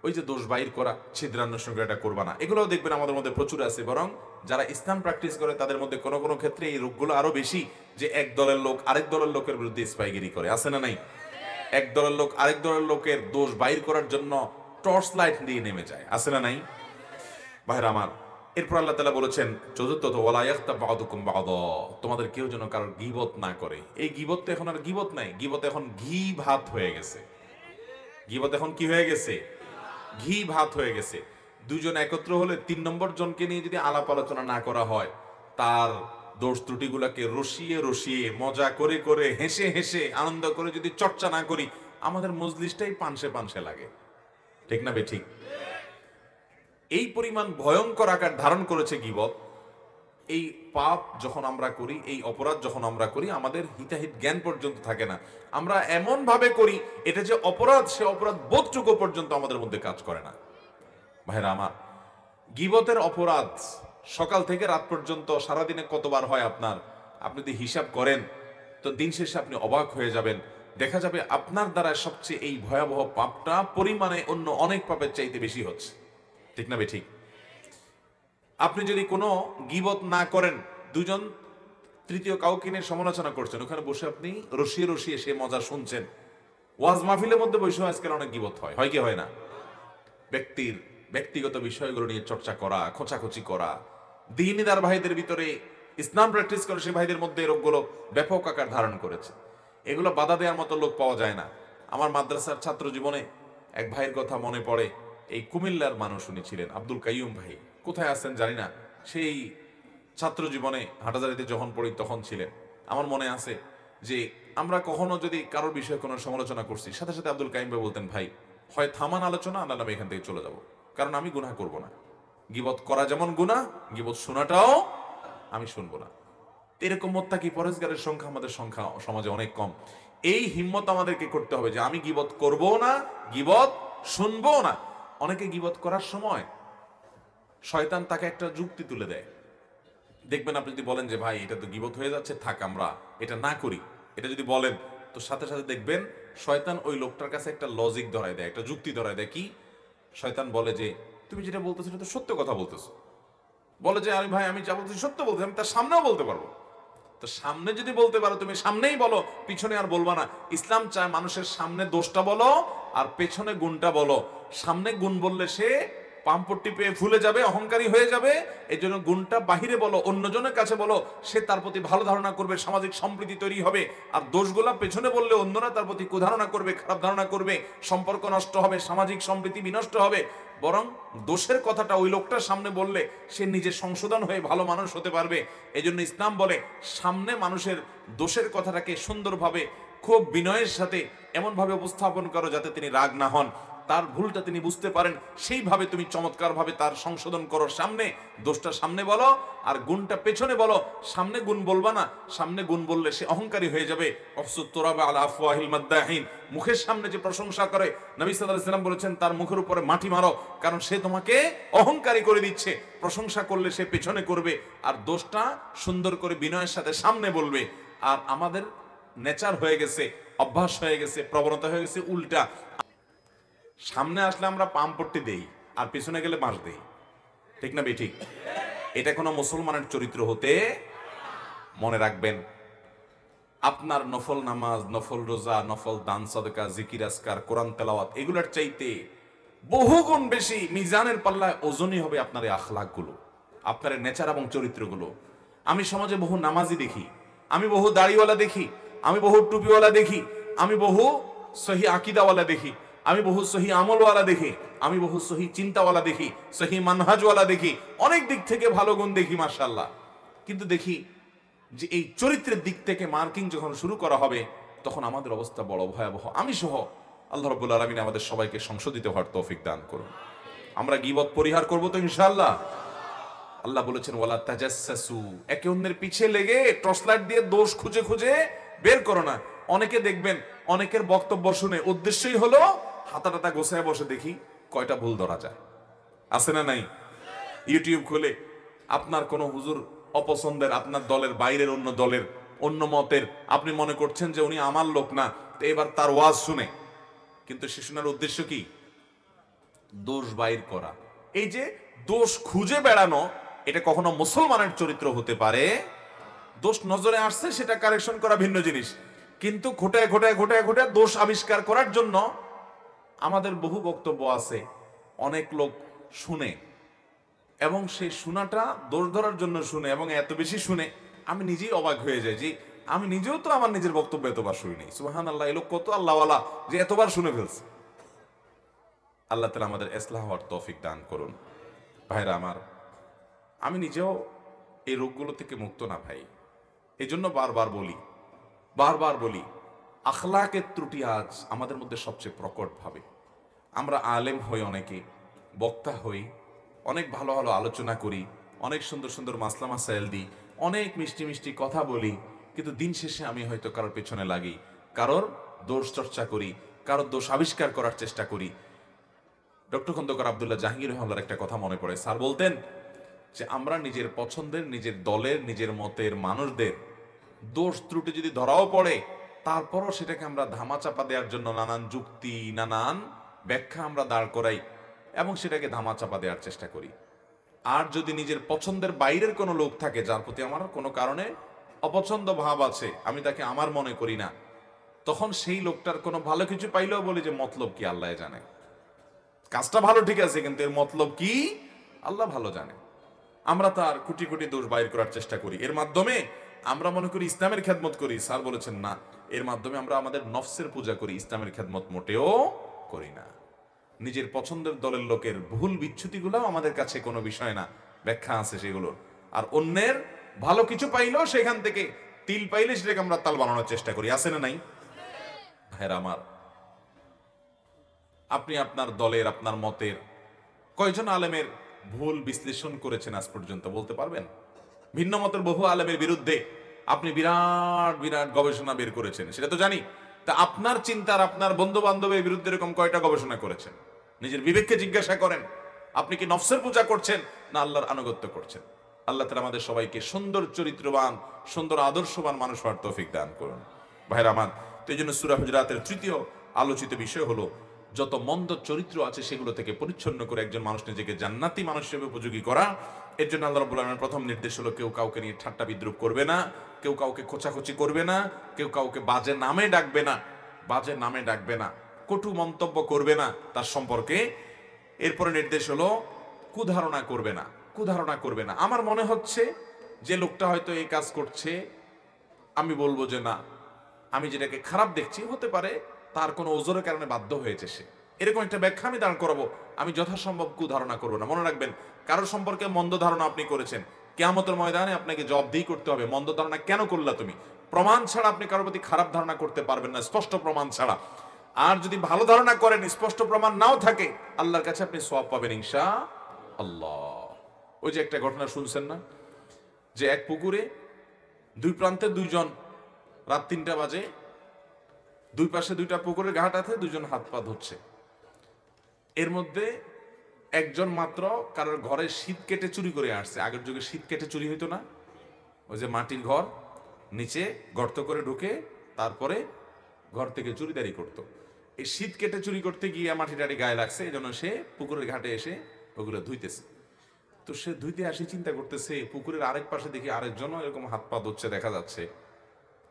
ওই যে দোষ বাইর করা, ছিদ্রান্বেষণ করা, এটা করবা না। এগুলোও দেখবেন আমাদের মধ্যে প্রচুর আছে। বরং যারা ইসলাম প্র্যাকটিস করে তাদের মধ্যে কোনো কোনো ক্ষেত্রে এই রোগগুলো আরো বেশি, যে এক দলের লোক আরেক দলের লোকের বিরুদ্ধে স্পাইগিরি করে, আছে না নাই? এক দলের লোক আরেক দলের লোকের দোষ বাইর করার জন্য টর্চ লাইট দিয়ে নেমে যায়, আছে না নাই? ভাইরা আমার, এরপর আল্লাহ তাআলা বলেছেন চতুর্থত, ওয়ালা ইয়াগতাব বা'দুকুম বা'দা, তোমাদের কেউ যেন কারোর গীবত না করে। এই গীবত তো এখন আর গীবত নাই, গীবত এখন ঘি ভাত হয়ে গেছে। গীবত এখন কি হয়ে গেছে? ঘি ভাত হয়ে গেছে। দুজন একত্র হলে 3 নম্বর জনকে নিয়ে যদি আলাপ আলোচনা না করা হয়, তার দোষ ত্রুটিগুলোকে রসিয়ে রসিয়ে, মজা করে করে, হেসে হেসে, আনন্দ করে যদি চর্চা না করি, আমাদের মজলিসটাই পানসে পানসে লাগে, ঠিক না বেঠিক? এই পরিমাণ ভয়ঙ্কর আকার ধারণ করেছে গীবত। এই পাপ যখন আমরা করি, এই অপরাধ যখন আমরা করি, আমাদের হিতাহিত জ্ঞান পর্যন্ত থাকে না। আমরা এমন ভাবে করি এটা যে অপরাধ, সে অপরাধ বোধটুকু পর্যন্ত আমাদের মধ্যে কাজ করে না। ভাইরা আমার, গীবতের অপরাধ সকাল থেকে রাত পর্যন্ত সারাদিনে কতবার হয় আপনার, আপনি যদি হিসাব করেন তো দিন শেষে আপনি অবাক হয়ে যাবেন। দেখা যাবে আপনার দ্বারা সবচেয়ে এই ভয়াবহ পাপটা পরিমাণে অন্য অনেক পাপের চাইতে বেশি হচ্ছে, ঠিক না বেঠিক? আপনি যদি কোনো গীবত না করেন, দুজন তৃতীয় কাউকে নিয়ে সমালোচনা করছেন, ওখানে বসে আপনি রসিয়ে রসিয়ে সে মজা শুনছেন। ওয়াজ মাহফিলের মধ্যে বসে আজকাল অনেক গীবত হয়, হয় কি হয় না? ব্যক্তির ব্যক্তিগত বিষয়গুলো নিয়ে চর্চা করা, খোঁচাখুচি করা, দ্বীনদার ভাইদের ভিতরে ইসলাম প্র্যাকটিস করে সে ভাইদের মধ্যে রোগগুলো ব্যাপক আকার ধারণ করেছে। এগুলো বাধা দেওয়ার মতো লোক পাওয়া যায় না। আমার মাদ্রাসার ছাত্র জীবনে এক ভাইয়ের কথা মনে পড়ে। এই কুমিল্লার মানুষ উনি ছিলেন, আব্দুল কাইয়ুম ভাই। কোথায় আছেন জানি না, সেই ছাত্র জীবনে হাটাজারিতে যখন পড়ি তখন ছিলেন। আমার মনে আছে যে আমরা কখনো যদি কারোর বিষয়ে কোনো সমালোচনা করছি, সাথে সাথে আব্দুল কাইয়ুম ভাই বলতেন, ভাই হয় থামান আলোচনা, না আমি এখান থেকে চলে যাব, কারণ আমি গুনাহ করব না। গীবত করা যেমন গুনাহ, গীবত শোনাটাও আমি শুনবো না। এরকম মুত্তাকি পরেজগারের সংখ্যা আমাদের সমাজে অনেক কম। এই হিম্মত আমাদেরকে করতে হবে যে আমি গীবত করব না, গীবত শুনবো না। অনেকে গীবত করার সময় শয়তান তাকে একটা যুক্তি তুলে দেয়। দেখবেন আপনি যদি বলেন যে ভাই এটা তো গীবত হয়ে যাচ্ছে, থাক আমরা এটা না করি, এটা যদি বলেন তো সাথে সাথে দেখবেন শয়তান ওই লোকটার কাছে একটা লজিক ধরায় দেয়, একটা যুক্তি ধরায় দেয়। কি? শয়তান বলে যে তুমি যেটা বলতেছো এটা তো সত্য কথা বলতেছো। বলে যে আরে ভাই আমি যা বলতেছি সত্য বলতে, আমি তার সামনেও বলতে পারবো। তো সামনে যদি বলতে পারো তুমি সামনেই বলো, পিছনে আর বলবা না। ইসলাম চায় মানুষের সামনে দোষটা বলো আর পেছনে গুণটা বলো। সামনে গুণ বললে সে পাম্পট্টি পেয়ে ফুলে যাবে, অহংকারী হয়ে যাবে। এই জন্য গুণটা বাহিরে বলো, অন্যজনের কাছে বলো, সে তার প্রতি ভালো ধারণা করবে, সামাজিক সম্প্রীতি তৈরি হবে। আর দোষগুলা পেছনে বললে অন্যরা তার প্রতি কুধারণা করবে, খারাপ ধারণা করবে, সম্পর্ক নষ্ট হবে, সামাজিক সম্প্রীতি বিনষ্ট হবে। বরং দোষের কথাটা ওই লোকটার সামনে বললে সে নিজে সংশোধন হয়ে ভালো মানুষ হতে পারবে। এই জন্য ইসলাম বলে সামনে মানুষের দোষের কথাটাকে সুন্দরভাবে, খুব বিনয়ের সাথে এমনভাবে উপস্থাপন করো যাতে তিনি রাগ না হন। তার ভুলটা তিনি বুঝতে পারেন, সেইভাবে তুমি চমৎকারভাবে তার সংশোধন করো। সামনে দোষটা সামনে বলো, আর গুণটা পেছনে বলো। সামনে গুণ বলবা না, সামনে গুণ বললে সে অহংকারী হয়ে যাবে। মুখের সামনে যে প্রশংসা করে, নবী সাল্লাল্লাহু আলাইহি ওয়াসাল্লাম বলেছেন তার মুখের উপরে মাটি মারো, কারণ সে তোমাকে অহংকারী করে দিচ্ছে। প্রশংসা করলে সে পেছনে করবে, আর দোষটা সুন্দর করে বিনয়ের সাথে সামনে বলবে। আর আমাদের নেচার হয়ে গেছে, অভ্যাস হয়ে গেছে, প্রবণতা হয়ে গেছে উল্টা। সামনে আসলে আমরা পাম্পট্টি দেই, আর পিছনে গেলে বাঁশ দেই। ঠিক না বেঠিক? এটা কোনো মুসলমানের চরিত্র হতে, মনে রাখবেন। আপনার নফল নামাজ, নফল রোজা, নফল দান সদকা, জিকির আজকার, কোরআন তেলাওয়াত, এগুলোর চাইতে বহুগুণ বেশি মিজানের পাল্লায় ওজনই হবে আপনার এই আখলাকগুলো, আপনার নেচার এবং চরিত্রগুলো। আমি সমাজে বহু নামাজি দেখি, আমি বহু দাড়িওয়ালা দেখি, আমি বহু টুপিওয়ালা দেখি, আমি বহু সহি আকিদাওয়ালা দেখি, আমি বহু সহি আমলওয়ালা দেখি, আমি বহু সহি চিন্তাওয়ালা দেখি, সহি মানহাজওয়ালা দেখি, অনেক দিক থেকে ভালো গুণ দেখি মাশাআল্লাহ। কিন্তু দেখি যে এই চরিত্রের দিক থেকে মার্কিং যখন শুরু করা হবে, তখন আমাদের অবস্থা বড় ভয়াবহ। আমি সহ আল্লাহ রাব্বুল আলামিন আমাদের সবাইকে সংশোধিত হওয়ার তৌফিক দান করুন। আমরা গীবত পরিহার করব তো ইনশাআল্লাহ। আল্লাহ বলেছেন ওয়ালা তাজাসসু, একে অন্যের পিছে লেগে টর্চলাইট দিয়ে দোষ খুঁজে খুঁজে বের করো না। অনেকে দেখবেন অনেকের বক্তব্য শুনে উদ্দেশ্যই হলো হাতাটাতা গোছায় বসে দেখি কয়টা ভুল ধরা যায়। আছে না নাই? ইউটিউব খুলে আপনার কোন হুজুর অপছন্দের, আপনার দলের বাইরের অন্য দলের অন্য মতের, আপনি মনে করছেন যে উনি আমার লোক না, তো এবার তার ওয়াজ শুনে, কিন্তু সে শোনার উদ্দেশ্য কি? দোষ বাইর করা। এই যে দোষ খুঁজে বেড়ানো, এটা কখনো মুসলমানের চরিত্র হতে পারে? দোষ নজরে আসছে সেটা কারেকশন করা ভিন্ন জিনিস, কিন্তু ঘোটায় ঘোটায় ঘোটায় ঘোটায় দোষ আবিষ্কার করার জন্য আমাদের বহু বক্তব্য আছে। অনেক লোক শুনে এবং সেই শোনাটা দোষ ধরার জন্য শুনে, এবং এত বেশি শুনে আমি নিজেই অবাক হয়ে যাই যে আমি নিজেও তো আমার নিজের বক্তব্য এতবার শুনিনি। সুবহানাল্লাহ, এই লোক কত আল্লাহওয়ালা যে এতবার শুনে ফেলছে। আল্লাহ তাআলা আমাদের ইসলাহ হওয়ার তৌফিক দান করুন। ভাইরা আমার, আমি নিজেও এই রোগগুলো থেকে মুক্ত না ভাই। এই জন্য বারবার বলি আখলাকের ত্রুটি আজ আমাদের মধ্যে সবচেয়ে প্রকট ভাবে। আমরা আলেম হই, অনেকে বক্তা হই, অনেক ভালো ভালো আলোচনা করি, অনেক সুন্দর সুন্দর মাসলা মাসাইল দিই, অনেক মিষ্টি মিষ্টি কথা বলি, কিন্তু দিন শেষে আমি হয়তো কারোর পেছনে লাগি, কারোর দোষ চর্চা করি, কারোর দোষ আবিষ্কার করার চেষ্টা করি। ডক্টর খন্দকার আব্দুল্লাহ জাহাঙ্গীর রহমানের একটা কথা মনে পড়ে। স্যার বলতেন যে আমরা নিজের পছন্দের, নিজের দলের, নিজের মতের মানুষদের দোষ ত্রুটি যদি ধরাও পড়ে, তারপরও সেটাকে আমরা ধামাচাপা দেওয়ার জন্য নানান যুক্তি, নানান ব্যাখ্যা আমরা দাঁড় করাই এবং সেটাকে ধামাচাপা দেওয়ার চেষ্টা করি। আর যদি নিজের পছন্দের বাইরের কোনো লোক থাকে যার প্রতি আমার কোনো কারণে অপছন্দ ভাব আছে, আমি তাকে আমার মনে করি না, তখন সেই লোকটার কোনো ভালো কিছু পাইলেও বলি যে মতলব কি আল্লাহ জানে। কাজটা ভালো ঠিক আছে, কিন্তু এর মতলব কি আল্লাহ ভালো জানে। আমরা তার কোটি কোটি দোষ বাইর করার চেষ্টা করি, এর মাধ্যমে আমরা মনে করি ইসলামের খেদমত করি। স্যার বলেছেন না, এর মাধ্যমে আমরা আমাদের নফসের পূজা করি, ইসলামের খেদমত মোটেও করি না। নিজের পছন্দের দলের লোকের ভুল বিচ্যুতিগুলো আমাদের কাছে কোনো বিষয় না, ব্যাখ্যা আছে সেগুলোর। আর অন্যের ভালো কিছু পাইলেও সেখান থেকে তিল পাইলে সেটাকে আমরা তাল বানানোর চেষ্টা করি। আছে না নাই? ভাইরা আমার, আপনি আপনার দলের, আপনার মতের কয়জন আলেমের ভুল বিশ্লেষণ করেছেন আজ পর্যন্ত বলতে পারবেন? ভিন্ন মতের বহু আলেমের বিরুদ্ধে আপনি বিরাট বিরাট গবেষণা বের করেছেন, সেটা তো জানি। তা আপনার চিন্তার, আপনার বন্ধু বান্ধবের বিরুদ্ধে এরকম কয়টা গবেষণা করেছেন? নিজের বিবেককে জিজ্ঞাসা করেন, আপনি কি নফসের পূজা করছেন না আল্লাহর আনুগত্য করছেন? আল্লাহ তাআলা আমাদের সবাইকে সুন্দর চরিত্রবান, সুন্দর আদর্শবান মানুষ হওয়ার তৌফিক দান করুন। ভাইরা আমার, তো এই জন্য সূরা হুজুরাতের তৃতীয় আলোচিত বিষয় হলো যত মন্দ চরিত্র আছে সেগুলো থেকে পরিচ্ছন্ন করে একজন মানুষ নিজেকে জান্নাতি মানুষ হিসেবে উপযোগী করা। এর জন্য আল্লাহ রাব্বুল আলামিনের প্রথম নির্দেশ হলো কেউ কাউকে নিয়ে ঠাট্টা বিদ্রুপ করবে না, কেউ কাউকে খোঁচাখুচি করবে না, কেউ কাউকে বাজে নামে ডাকবে না, বাজে নামে ডাকবে না, কটু মন্তব্য করবে না তার সম্পর্কে। এরপরে নির্দেশ হলো কুধারণা করবে না, কুধারণা করবে না। আমার মনে হচ্ছে যে লোকটা হয়তো এই কাজ করছে, আমি বলবো যে না, আমি যেটাকে খারাপ দেখছি, হতে পারে তার কোনো ওজোরের কারণে বাধ্য হয়েছে সে, এরকম একটা ব্যাখ্যা আমি দাঁড় করাবো। আমি যথাসম্ভব কুধারণা করবো না। মনে রাখবেন, কারোর সম্পর্কে মন্দ ধারণা আপনি করেছেন, কিয়ামতের ময়দানে আপনাকে জবাবদিহি করতে হবে। মন্দ ধারণা কেন করলা তুমি? প্রমাণ ছাড়া আপনি কারোর প্রতি খারাপ ধারণা করতে পারবেন না, স্পষ্ট প্রমাণ ছাড়া। আর যদি ভালো ধারণা করেন, স্পষ্ট প্রমাণ নাও থাকে, আল্লাহর কাছে আপনি সওয়াব পাবেন ইনশাআল্লাহ। ওই যে একটা ঘটনা শুনছেন না, যে এক পুকুরে দুই প্রান্তে দুইজন, রাত 3টা বাজে, দুই পাশে দুইটা পুকুরের ঘাট আছে, দুইজন হাত পা ধুচ্ছে। এর মধ্যে একজন মাত্র কারোর ঘরে শীত কেটে চুরি করে আসছে। আগের যুগে শীত কেটে চুরি হইতো না, ওই যে মাটির ঘর, নিচে গর্ত করে ঢুকে তারপরে ঘর থেকে চুরিদারি করতো। এই শীত কেটে চুরি করতে গিয়ে মাটি টাটি গায়ে লাগছে, এই জন্য সে পুকুরের ঘাটে এসে ওগুলো ধুইতেছে। তো সে ধুইতে আসি চিন্তা করতেছে, পুকুরের আরেক পাশে দেখি আরেকজন এরকম হাত পা ধুচ্ছে দেখা যাচ্ছে,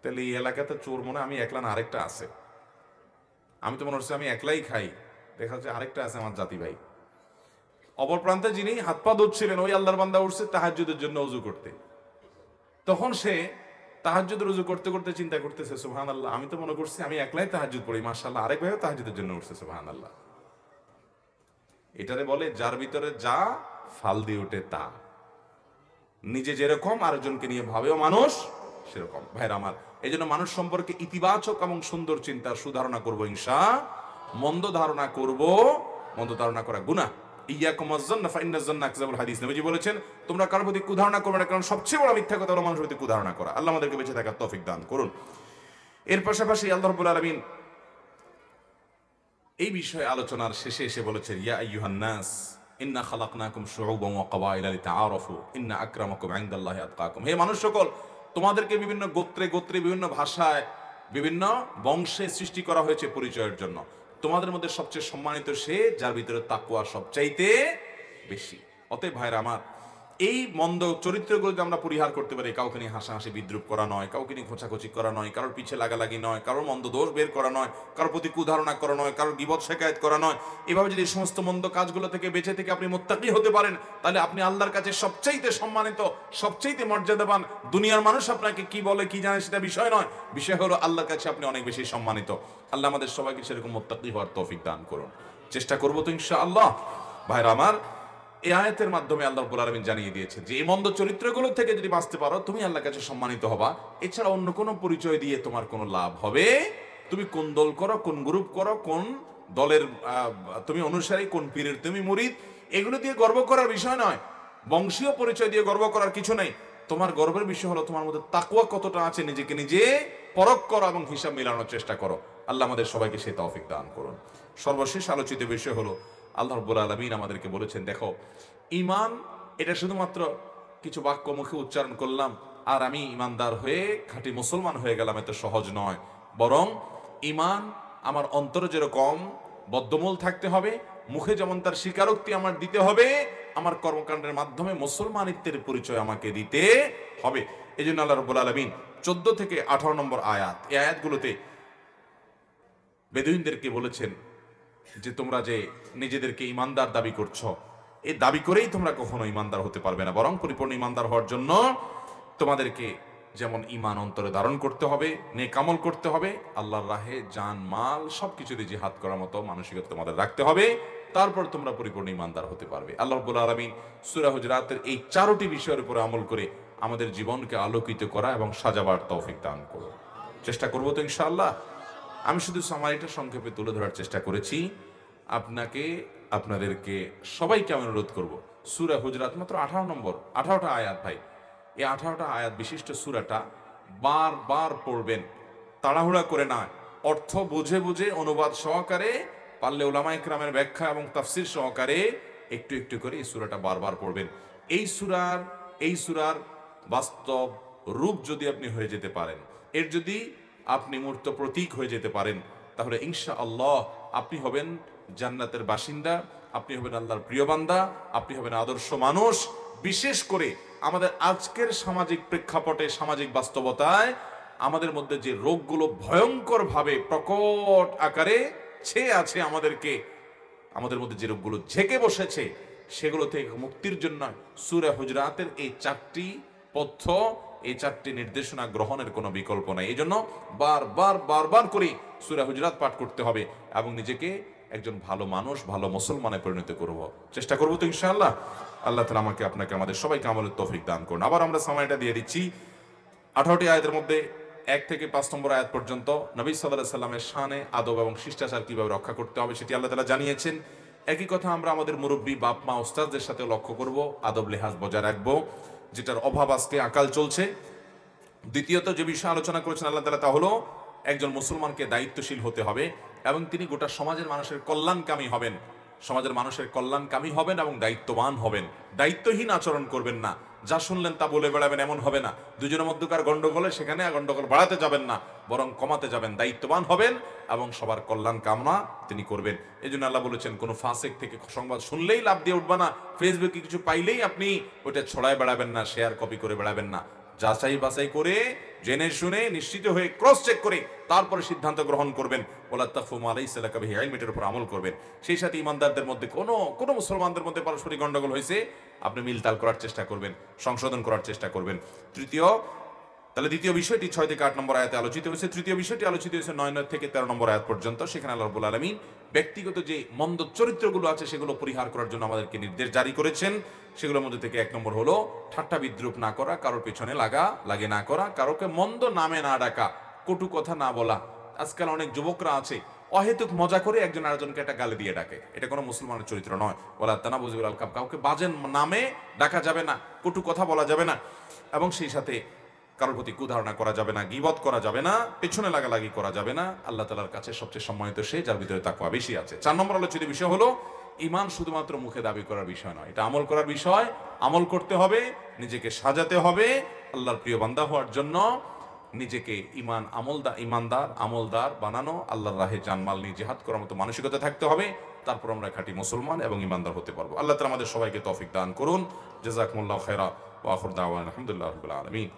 তাহলে এই এলাকাতে চোর মনে আমি একলা না আরেকটা আছে। আমি তো মনে হচ্ছে আমি একলাই খাই, দেখা যাচ্ছে আরেকটা আছে আমার জাতি ভাই। অপর প্রান্তে যিনি হাত পা ধুচ্ছিলেন, ওই আল্লাহর বান্দা উঠছে তাহাজ্জুদের জন্য ওযু করতে। তখন সে তাহাজ্জুদের ওযু করতে করতে চিন্তা করতেছে, সুবহানাল্লাহ, আমি তো মনে করছি আমি একলাই তাহাজ্জুদ পড়ি, মাশাআল্লাহ আরেক ভাইও তাহাজ্জুদের জন্য উঠছে, সুবহানাল্লাহ। এটারে বলে যার ভিতরে যা ফাল দিয়ে ওঠে তা। নিজে যেরকম আরেকজনকে নিয়ে ভাবেও মানুষ সেরকম। ভাইরা আমার, এই জন্য মানুষ সম্পর্কে ইতিবাচক এবং সুন্দর চিন্তার সুধারণা করবো ইনশাআল্লাহ। মন্দ ধারণা করব, মন্দ ধারণা করা গুনাহ। ইয়াকুম আয-যন্না ফাইন্নায যন্না আকযাবুল হাদিস। নবীজি বলেছেন, তোমরা কারোর প্রতি কুধারণা করবে না, কারণ সবচেয়ে বড় মিথ্যা কথা হলো মানুষের প্রতি কুধারণা করা। আল্লাহ আমাদেরকে বেঁচে থাকার তৌফিক দান করুন। এর পাশাপাশি আল্লাহ রাব্বুল আলামিন এই বিষয়ে আলোচনার শেষে এসে বলেছেন, ইয়া আইয়ুহান নাস ইন্না খালাকনাকুম শুউবান ওয়া ক্বাবাইলা লিতাআরাফু ইন্না আকরামাকুম ইনদাল্লাহি আতকাকুম। হে মানুষ সকল, তোমাদেরকে বিভিন্ন গোত্রে গোত্রে, বিভিন্ন ভাষায়, বিভিন্ন বংশে সৃষ্টি করা হয়েছে পরিচয়ের জন্য। তোমাদের মধ্যে সবচেয়ে সম্মানিত সে যার ভিতরে তাকওয়া সবচাইতে বেশি। অতএব ভাইরা আমার, এই মন্দ চরিত্রগুলো যদি আমরা পরিহার করতে পারি, কাউকে নিয়ে হাসাহাসি বিদ্রুপ করা নয়, কাউকে নিয়ে খোঁচাখুচি করা নয়, কারোর পিছে লাগালাগি নয়, কারোর মন্দ দোষ বের করা নয়, কারোর প্রতি কুধারণা করা নয়, কারোর গীবত শেকায়েত করা নয়, এভাবে যদি সমস্ত মন্দ কাজগুলো থেকে বেঁচে থেকে আপনি মুত্তাকি হতে পারেন, তাহলে আপনি আল্লাহর কাছে সবচাইতে সম্মানিত, সবচাইতে মর্যাদাবান। দুনিয়ার মানুষ আপনাকে কি বলে কি জানে সেটা বিষয় নয়, বিষয় হলো আল্লাহর কাছে আপনি অনেক বেশি সম্মানিত। আল্লাহ আমাদের সবাইকে সেরকম মুত্তাকি হওয়ার তৌফিক দান করুন। চেষ্টা করবো তো ইনশাআল্লাহ। ভাইরা আমার, এই আয়াতের মাধ্যমে আল্লাহ রাব্বুল আলামিন জানিয়ে দিয়েছেন যে এই মন্দ চরিত্রগুলো থেকে যদি বাঁচতে পারো, তুমি আল্লাহর কাছে সম্মানিত হবা। এছাড়া অন্য কোনো পরিচয় দিয়ে তোমার কোনো লাভ হবে? তুমি কোন দল করো, কোন গ্রুপ করো, কোন দলের তুমি অনুসারী, কোন পীরের তুমি মুরিদ, এগুলো দিয়ে গর্ব করার বিষয় নয়। বংশীয় পরিচয় দিয়ে গর্ব করার কিছু নেই। তোমার গর্বের বিষয় হলো তোমার মধ্যে তাকওয়া কতটা আছে, নিজেকে নিজে পরখ করো এবং হিসাব মেলানোর চেষ্টা করো। আল্লাহ আমাদের সবাইকে সেই তৌফিক দান করুন। সর্বশেষ আলোচিত বিষয় হলো, আল্লাহ রাব্বুল আলামিন আমাদেরকে বলেছেন, দেখো, ঈমান এটা শুধুমাত্র কিছু বাক্য মুখে উচ্চারণ করলাম আর আমি ঈমানদার হয়ে খাঁটি মুসলমান হয়ে গেলাম, এত সহজ নয়। বরং ঈমান আমার অন্তরে যেরকম বদ্ধমূল থাকতে হবে, মুখে যেমন তার স্বীকারোক্তি আমার দিতে হবে, আমার কর্মকাণ্ডের মাধ্যমে মুসলমানিত্বের পরিচয় আমাকে দিতে হবে। এই জন্য আল্লাহ রাব্বুল আলামিন 14 থেকে 18 নম্বর আয়াত, এই আয়াতগুলোতে বেদুইনদেরকে বলেছেন যে তোমরা যে নিজেদেরকে ঈমানদার দাবি করছো, এই দাবি করেই তোমরা কখনো ঈমানদার হতে পারবে না, বরং পরিপূর্ণ ঈমানদার হওয়ার জন্য তোমাদেরকে যেমন ঈমান অন্তরে ধারণ করতে হবে, নেক আমল করতে হবে, আল্লাহর রাহে জান মাল সবকিছু দিয়ে জিহাদ করার মতো মানসিকতা তোমাদের রাখতে হবে, তারপর তোমরা পরিপূর্ণ ঈমানদার হতে পারবে। আল্লাহ রাব্বুল আলামিন সূরা হুজুরাতের এই 4টি বিষয়ের উপরে আমল করে আমাদের জীবনকে আলোকিত করা এবং সাজাবার তৌফিক দান করুন। চেষ্টা করবো তো ইনশাআল্লাহ। আমি শুধু সামারিটা সংক্ষেপে তুলে ধরার চেষ্টা করেছি। আপনাকে, আপনাদেরকে সবাইকে আমি অনুরোধ করব, সূরা হুজুরাত মাত্র 18টা আয়াত ভাই, এই 18টা আয়াত বিশিষ্ট সূরাটা বারবার পড়বেন, তাড়াহুড়া করে না, অর্থ বুঝে বুঝে অনুবাদ সহকারে, পারলে উলামায়ে কেরামের ব্যাখ্যা এবং তাফসীর সহকারে একটু একটু করে এই সূরাটা বারবার পড়বেন। এই সূরার বাস্তব রূপ যদি আপনি হয়ে যেতে পারেন, এর যদি আপনি মূর্ত প্রতীক হয়ে যেতে পারেন, তাহলে ইনশাআল্লাহ আপনি হবেন জান্নাতের বাসিন্দা, আপনি হবেন আল্লাহর প্রিয় বান্দা, আপনি হবেন আদর্শ মানুষ। বিশেষ করে আমাদের আজকের সামাজিক প্রেক্ষাপটে, সামাজিক বাস্তবতায় আমাদের মধ্যে যে রোগগুলো ভয়ঙ্কর ভাবে প্রকট আকারে ছেয়ে আছে, আমাদের মধ্যে যে রোগগুলো ঝেঁকে বসেছে, সেগুলো থেকে মুক্তির জন্য সূরা হুজুরাতের এই 4টি পথ্য, এই 4টি নির্দেশনা গ্রহণের কোনো বিকল্প নাই। এই জন্য বারবার করে সূরা হুজুরাত পাঠ করতে হবে এবং নিজেকে একজন ভালো মানুষ, ভালো মুসলমানে পরিণত করব। চেষ্টা করবো তো ইনশাআল্লাহ। আল্লাহ তাআলা আমাকে, আপনাকে, আমাদের সবাইকে আমলের তৌফিক দান করুন। আবার আমরা সময়টা দিয়ে দিচ্ছি। 18টি আয়াতের মধ্যে 1 থেকে 5 নম্বর আয়াত পর্যন্ত নবী সাল্লাল্লাহু আলাইহি সাল্লামের শানে আদব এবং শিষ্টাচার কিভাবে রক্ষা করতে হবে সেটি আল্লাহ তাআলা জানিয়েছেন। একই কথা আমরা আমাদের মুরব্বী বাপ মা ওস্তাদদের সাথে লক্ষ্য করব, আদব লেহাজ বজায় রাখবো, যেটার অভাব আজকে আকাল চলছে। দ্বিতীয়ত যে বিষয়ে আলোচনা করেছেন আল্লাহ তাআলা তা হলো একজন মুসলমানকে দায়িত্বশীল হতে হবে এবং তিনি গোটা সমাজের মানুষের কল্যাণকামী হবেন, সমাজের মানুষের কল্যাণকামী হবেন এবং দায়িত্ববান হবেন। দায়িত্বহীন আচরণ করবেন না, যা শুনলেন তা বলে বেড়াবেন এমন হবে না। দুজনের মধ্যকার গন্ডগোলে সেখানে গন্ডগোল বাড়াতে যাবেন না, বরং কমাতে যাবেন। দায়িত্ববান হবেন এবং সবার কল্যাণ কামনা তিনি করবেন। এই জন্য আল্লাহ বলেছেন কোনো ফাসেক থেকে সংবাদ শুনলেই লাভ দিয়ে উঠবা না, ফেসবুকে কিছু পাইলেই আপনি ওটা ছড়ায় বেড়াবেন না, শেয়ার কপি করে বেড়াবেন না। যাচাই বাছাই করে জেনে শুনে নিশ্চিত হয়ে ক্রস চেক করে তারপরে সিদ্ধান্ত গ্রহণ করবেন। ওয়ালা তাকফু মা লাইসা লাকা বিহি ইলম, এর উপর আমল করবেন। সেই সাথে ইমানদারদের মধ্যে কোনো মুসলমানদের মধ্যে পারস্পরিক গন্ডগোল হয়েছে, আপনি মিলতাল করার চেষ্টা করবেন, সংশোধন করার চেষ্টা করবেন। তাহলে দ্বিতীয় বিষয়টি 6 থেকে 8 নম্বর আয়াতে আলোচিত হয়েছে। তৃতীয় বিষয়টি আলোচিত হয়েছে 9 থেকে 13 নম্বর আয়াত পর্যন্ত। সেখানে আল্লাহ রাব্বুল আলামিন ব্যক্তিগত যে মন্দ চরিত্রগুলো আছে সেগুলো পরিহার করার জন্য আমাদেরকে নির্দেশ জারি করেছেন। সেগুলোর মধ্যে থেকে 1 নম্বর হলো ঠাট্টা বিদ্রুপ না করা, কারোর পেছনে লাগে না করা, কারোকে মন্দ নামে না ডাকা, কটু কথা না বলা। আজকাল অনেক যুবকরা আছে অহেতুক মজা করে একজন আরেকজনকে একটা গালি দিয়ে ডাকে, এটা কোনো মুসলমানের চরিত্র নয়। ওয়ালা তানাবুযু বিল আলকাব, কাউকে বাজে নামে ডাকা যাবে না, কটু কথা বলা যাবে না, এবং সেই সাথে কারোর প্রতি কুধারণা করা যাবে না, গীবত করা যাবে না, পেছনে লাগালাগি করা যাবে না। আল্লাহ তাআলার কাছে সবচেয়ে সম্মানিত সে যার ভিতরে তাকওয়া বেশি আছে। 4 নম্বর আলোচিত বিষয় হলো ঈমান শুধুমাত্র মুখে দাবি করার বিষয় নয়, এটা আমল করার বিষয়। আমল করতে হবে, নিজেকে সাজাতে হবে আল্লাহর প্রিয় বান্দা হওয়ার জন্য, নিজেকে ইমানদার আমলদার বানানো, আল্লাহর রাহে জানমাল নিয়ে জিহাদ করার মতো মানসিকতা থাকতে হবে। তারপর আমরা খাঁটি মুসলমান এবং ইমানদার হতে পারবো। আল্লাহ তাআলা আমাদের সবাইকে তৌফিক দান করুন। জাযাকুমুল্লাহু খায়রা ওয়া আখিরু দাওয়ানা আলহামদুলিল্লাহি রাব্বিল আলামিন।